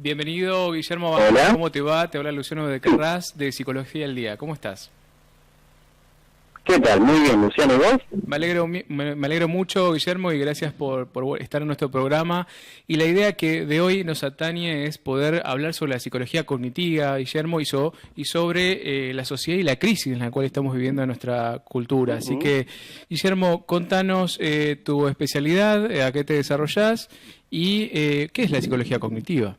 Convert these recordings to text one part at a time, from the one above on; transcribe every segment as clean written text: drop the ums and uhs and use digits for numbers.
Bienvenido, Guillermo. Hola. ¿Cómo te va? Te habla Luciano de Carras, de Psicología al Día. ¿Cómo estás? ¿Qué tal? Muy bien, Luciano, ¿y vos? Me alegro mucho, Guillermo, y gracias por estar en nuestro programa. Y la idea que de hoy nos atañe es poder hablar sobre la psicología cognitiva, Guillermo, y sobre la sociedad y la crisis en la cual estamos viviendo en nuestra cultura. Así que, Guillermo, contanos tu especialidad, a qué te desarrollás y qué es la psicología cognitiva.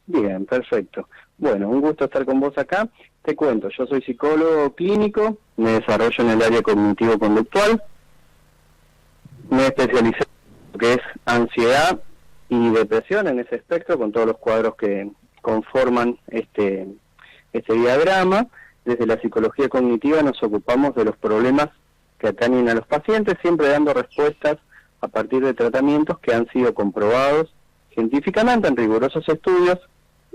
Bien, perfecto. Bueno, un gusto estar con vos acá. Te cuento, yo soy psicólogo clínico, me desarrollo en el área cognitivo-conductual, me especialicé en lo que es ansiedad y depresión en ese espectro, con todos los cuadros que conforman este diagrama. Desde la psicología cognitiva nos ocupamos de los problemas que atañen a los pacientes, siempre dando respuestas a partir de tratamientos que han sido comprobados científicamente en rigurosos estudios,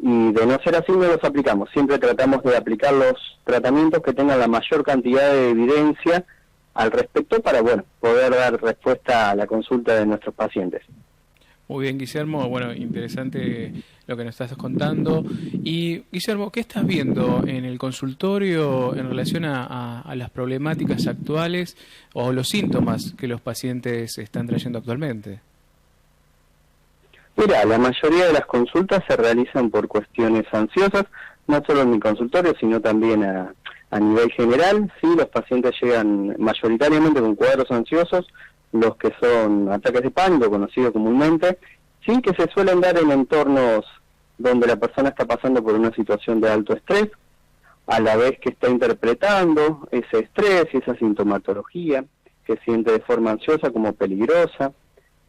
y de no ser así no los aplicamos. Siempre tratamos de aplicar los tratamientos que tengan la mayor cantidad de evidencia al respecto para, poder dar respuesta a la consulta de nuestros pacientes. Muy bien, Guillermo. Bueno, interesante lo que nos estás contando. Y, Guillermo, ¿qué estás viendo en el consultorio en relación a las problemáticas actuales o los síntomas que los pacientes están trayendo actualmente? Mira, la mayoría de las consultas se realizan por cuestiones ansiosas, no solo en mi consultorio, sino también a nivel general. Sí, los pacientes llegan mayoritariamente con cuadros ansiosos, los que son ataques de pánico, conocidos comúnmente, sí, que se suelen dar en entornos donde la persona está pasando por una situación de alto estrés, a la vez que está interpretando ese estrés y esa sintomatología que siente de forma ansiosa como peligrosa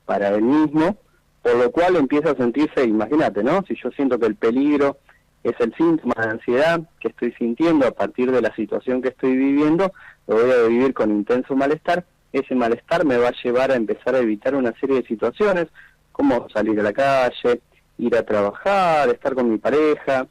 para él mismo, por lo cual empieza a sentirse, imagínate, ¿no? Si yo siento que el peligro es el síntoma de ansiedad que estoy sintiendo a partir de la situación que estoy viviendo, lo voy a vivir con intenso malestar. Ese malestar me va a llevar a empezar a evitar una serie de situaciones, como salir a la calle, ir a trabajar, estar con mi pareja,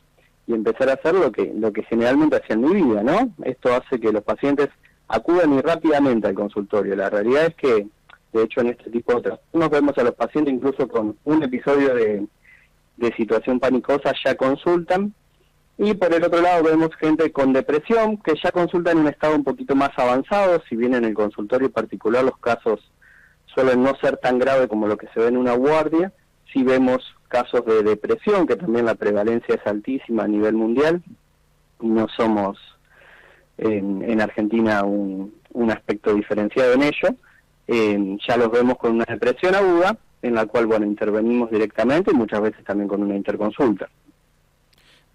y empezar a hacer lo que generalmente hacía en mi vida, ¿no? Esto hace que los pacientes acudan muy rápidamente al consultorio. La realidad es que, de hecho, en este tipo de trastornos vemos a los pacientes incluso con un episodio de situación panicosa ya consultan, y por el otro lado vemos gente con depresión que ya consulta en un estado un poquito más avanzado. Si bien en el consultorio particular los casos suelen no ser tan graves como lo que se ve en una guardia, sí vemos casos de depresión, que también la prevalencia es altísima a nivel mundial, y no somos en Argentina un aspecto diferenciado en ello. Ya los vemos con una depresión aguda, en la cual, intervenimos directamente y muchas veces también con una interconsulta.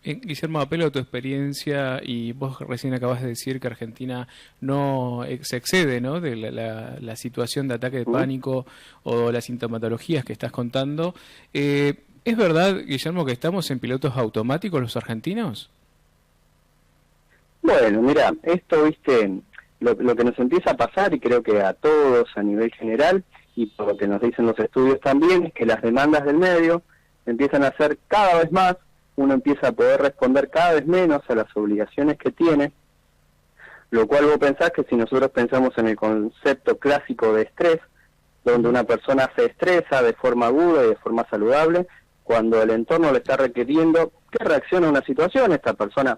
Guillermo, apelo a tu experiencia, y vos recién acabas de decir que Argentina no se excede, ¿no?, de la situación de ataque de pánico o las sintomatologías que estás contando. ¿Es verdad, Guillermo, que estamos en pilotos automáticos los argentinos? Bueno, mira, esto, lo que nos empieza a pasar, y creo que a todos a nivel general, y por lo que nos dicen los estudios también, es que las demandas del medio empiezan a ser cada vez más, uno empieza a poder responder cada vez menos a las obligaciones que tiene, lo cual vos pensás que si nosotros pensamos en el concepto clásico de estrés, donde una persona se estresa de forma aguda y de forma saludable, cuando el entorno le está requiriendo que reaccione a una situación, esta persona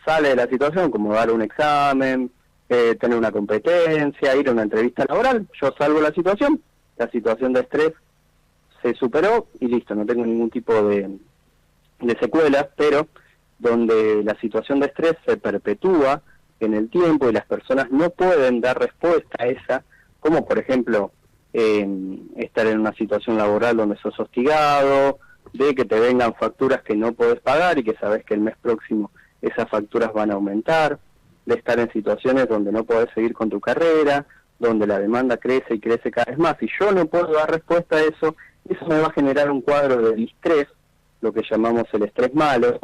sale de la situación, como dar un examen, tener una competencia, ir a una entrevista laboral, yo salvo la situación de estrés se superó y listo, no tengo ningún tipo de secuelas, pero donde la situación de estrés se perpetúa en el tiempo y las personas no pueden dar respuesta a esa, como por ejemplo estar en una situación laboral donde sos hostigado, de que te vengan facturas que no podés pagar y que sabés que el mes próximo esas facturas van a aumentar, de estar en situaciones donde no podés seguir con tu carrera, donde la demanda crece y crece cada vez más, y yo no puedo dar respuesta a eso, eso me va a generar un cuadro de distrés, lo que llamamos el estrés malo,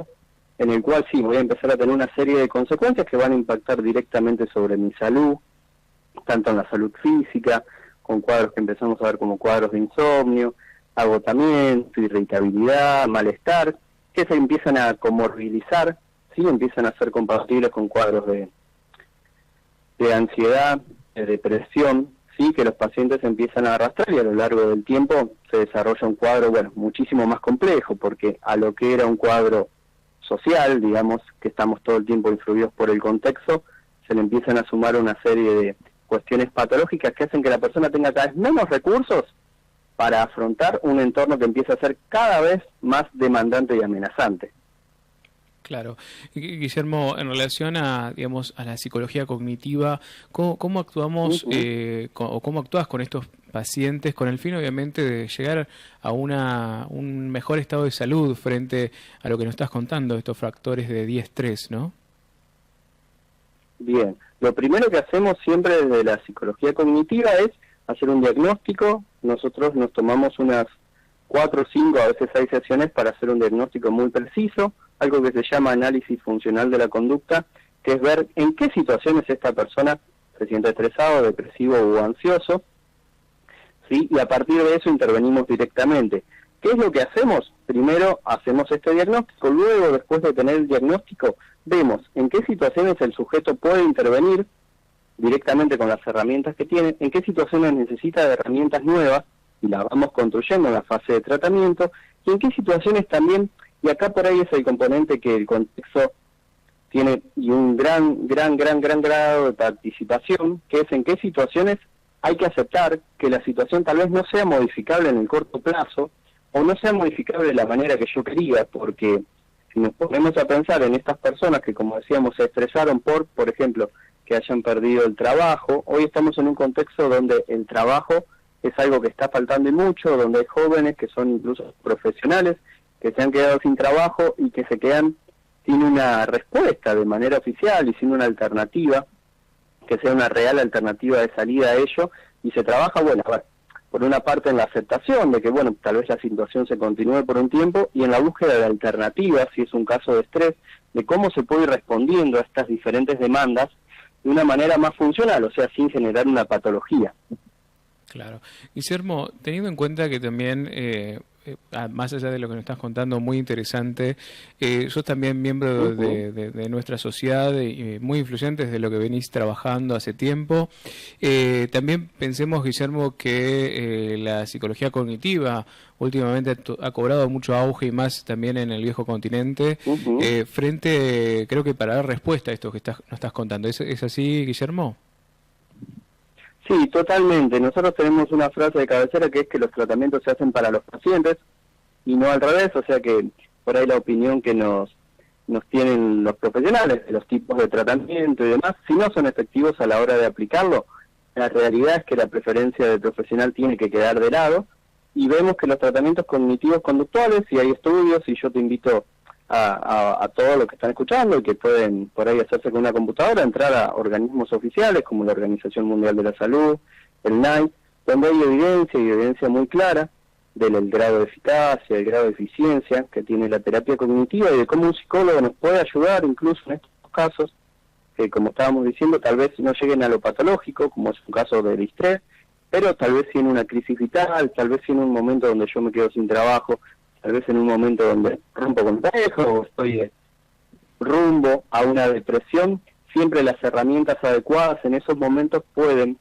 en el cual sí, voy a empezar a tener una serie de consecuencias que van a impactar directamente sobre mi salud, tanto en la salud física, con cuadros que empezamos a ver como cuadros de insomnio, agotamiento, irritabilidad, malestar, que se empiezan a comorbilizar, ¿sí? Empiezan a ser compatibles con cuadros de ansiedad, de depresión, sí que los pacientes empiezan a arrastrar y a lo largo del tiempo se desarrolla un cuadro, bueno, muchísimo más complejo, porque a lo que era un cuadro social, digamos, que estamos todo el tiempo influidos por el contexto, se le empiezan a sumar una serie de cuestiones patológicas que hacen que la persona tenga cada vez menos recursos para afrontar un entorno que empieza a ser cada vez más demandante y amenazante. Claro. Guillermo, en relación a, digamos, a la psicología cognitiva, ¿cómo actuamos o cómo actúas con estos pacientes con el fin, obviamente, de llegar a un mejor estado de salud frente a lo que nos estás contando, estos factores de diestrés, ¿no? Bien, lo primero que hacemos siempre desde la psicología cognitiva es hacer un diagnóstico. Nosotros nos tomamos unas 4 o 5, a veces 6 sesiones para hacer un diagnóstico muy preciso, algo que se llama análisis funcional de la conducta, que es ver en qué situaciones esta persona se siente estresado, depresivo o ansioso, ¿sí? Y a partir de eso intervenimos directamente. ¿Qué es lo que hacemos? Primero hacemos este diagnóstico, luego, después de tener el diagnóstico, vemos en qué situaciones el sujeto puede intervenir directamente con las herramientas que tiene, en qué situaciones necesita de herramientas nuevas, y las vamos construyendo en la fase de tratamiento, y en qué situaciones también, y acá por ahí es el componente que el contexto tiene y un gran grado de participación, que es en qué situaciones hay que aceptar que la situación tal vez no sea modificable en el corto plazo, o no sea modificable de la manera que yo quería, porque si nos ponemos a pensar en estas personas que, como decíamos, se estresaron por ejemplo, que hayan perdido el trabajo, hoy estamos en un contexto donde el trabajo es algo que está faltando y mucho, donde hay jóvenes que son incluso profesionales, que se han quedado sin trabajo y que se quedan sin una respuesta de manera oficial y sin una alternativa, que sea una real alternativa de salida a ello, y se trabaja, bueno, a ver, por una parte en la aceptación de que, bueno, tal vez la situación se continúe por un tiempo, y en la búsqueda de alternativas, si es un caso de estrés, de cómo se puede ir respondiendo a estas diferentes demandas de una manera más funcional, o sea, sin generar una patología. Claro. Guillermo, teniendo en cuenta que también, más allá de lo que nos estás contando, muy interesante, sos también miembro de nuestra sociedad y muy influyente desde lo que venís trabajando hace tiempo. También pensemos, Guillermo, que la psicología cognitiva últimamente ha cobrado mucho auge y más también en el viejo continente, frente, creo que para dar respuesta a esto que nos estás contando. ¿Es así, Guillermo? Sí, totalmente. Nosotros tenemos una frase de cabecera que es que los tratamientos se hacen para los pacientes y no al revés, o sea que por ahí la opinión que nos tienen los profesionales de los tipos de tratamiento y demás, si no son efectivos a la hora de aplicarlo, la realidad es que la preferencia del profesional tiene que quedar de lado, y vemos que los tratamientos cognitivos conductuales, y hay estudios, y yo te invito a todos los que están escuchando y que pueden por ahí hacerse con una computadora, entrar a organismos oficiales como la Organización Mundial de la Salud, el NICE, donde hay evidencia muy clara del grado de eficacia, el grado de eficiencia que tiene la terapia cognitiva y de cómo un psicólogo nos puede ayudar incluso en estos casos que, como estábamos diciendo, tal vez no lleguen a lo patológico, como es un caso de distrés, pero tal vez sí en una crisis vital, tal vez sí en un momento donde yo me quedo sin trabajo, tal vez en un momento donde rompo con pareja o estoy rumbo a una depresión. Siempre las herramientas adecuadas en esos momentos pueden,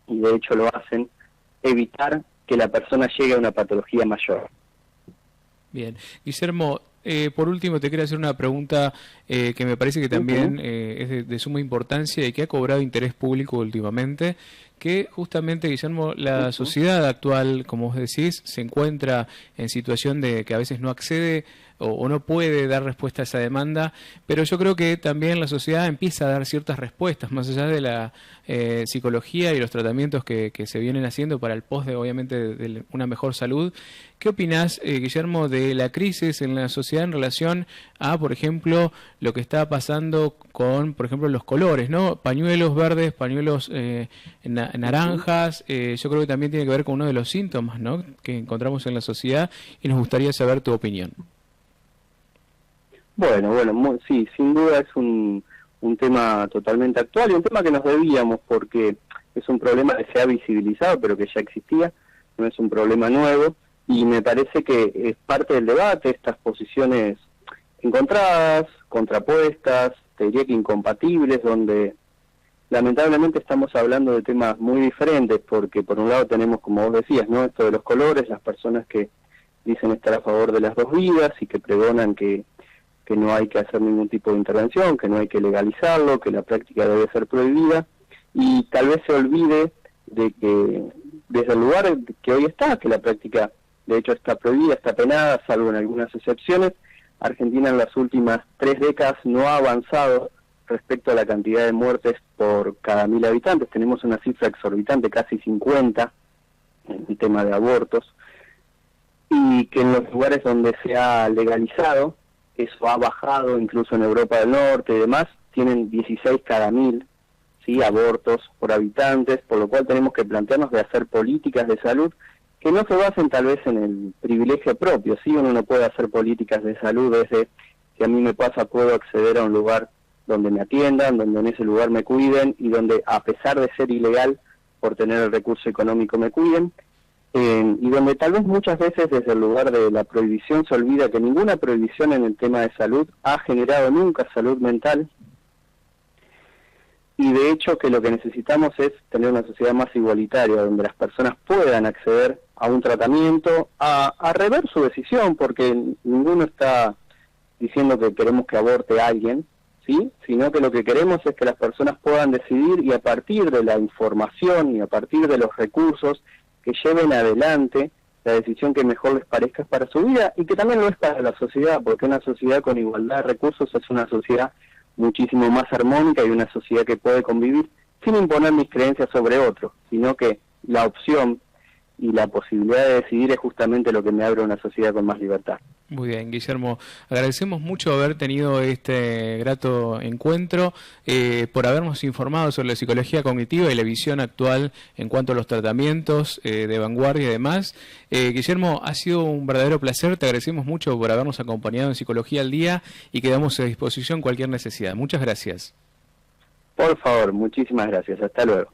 y de hecho lo hacen, evitar que la persona llegue a una patología mayor. Bien. Guillermo, por último te quiero hacer una pregunta que me parece que también es de suma importancia y que ha cobrado interés público últimamente, que justamente, Guillermo, la sociedad actual, como vos decís, se encuentra en situación de que a veces no accede o no puede dar respuesta a esa demanda, pero yo creo que también la sociedad empieza a dar ciertas respuestas, más allá de la psicología y los tratamientos que se vienen haciendo para el pos de, obviamente, de una mejor salud. ¿Qué opinás, Guillermo, de la crisis en la sociedad en relación a, por ejemplo, lo que está pasando con, por ejemplo, los colores, ¿no? Pañuelos verdes, pañuelos naranjas, yo creo que también tiene que ver con uno de los síntomas, ¿no?, que encontramos en la sociedad, y nos gustaría saber tu opinión. Bueno, sí, sin duda es un tema totalmente actual y un tema que nos debíamos, porque es un problema que se ha visibilizado pero que ya existía, no es un problema nuevo, y me parece que es parte del debate, estas posiciones encontradas, contrapuestas, te diría que incompatibles, donde lamentablemente estamos hablando de temas muy diferentes, porque por un lado tenemos, como vos decías, ¿no?, esto de los colores, las personas que dicen estar a favor de las dos vidas y que pregonan que no hay que hacer ningún tipo de intervención, que no hay que legalizarlo, que la práctica debe ser prohibida, y tal vez se olvide de que desde el lugar que hoy está, que la práctica de hecho está prohibida, está penada, salvo en algunas excepciones, Argentina en las últimas 3 décadas no ha avanzado respecto a la cantidad de muertes por cada 1000 habitantes. Tenemos una cifra exorbitante, casi 50, en el tema de abortos, y que en los lugares donde se ha legalizado, eso ha bajado, incluso en Europa del Norte y demás, tienen 16 cada 1000, ¿sí?, abortos por habitantes, por lo cual tenemos que plantearnos de hacer políticas de salud que no se basen tal vez en el privilegio propio. Sí, uno no puede hacer políticas de salud desde si a mí me pasa puedo acceder a un lugar donde me atiendan, donde en ese lugar me cuiden y donde, a pesar de ser ilegal, por tener el recurso económico me cuiden, y donde tal vez muchas veces desde el lugar de la prohibición se olvida que ninguna prohibición en el tema de salud ha generado nunca salud mental, y de hecho que lo que necesitamos es tener una sociedad más igualitaria, donde las personas puedan acceder a un tratamiento, a rever su decisión, porque ninguno está diciendo que queremos que aborte a alguien, ¿sí?, sino que lo que queremos es que las personas puedan decidir, y a partir de la información y a partir de los recursos, que lleven adelante la decisión que mejor les parezca para su vida, y que también lo es para la sociedad, porque una sociedad con igualdad de recursos es una sociedad muchísimo más armónica y una sociedad que puede convivir sin imponer mis creencias sobre otro, sino que la opción y la posibilidad de decidir es justamente lo que me abre una sociedad con más libertad. Muy bien, Guillermo. Agradecemos mucho haber tenido este grato encuentro, por habernos informado sobre la psicología cognitiva y la visión actual en cuanto a los tratamientos de vanguardia y demás. Guillermo, ha sido un verdadero placer. Te agradecemos mucho por habernos acompañado en Psicología al Día y quedamos a disposición cualquier necesidad. Muchas gracias. Por favor, muchísimas gracias. Hasta luego.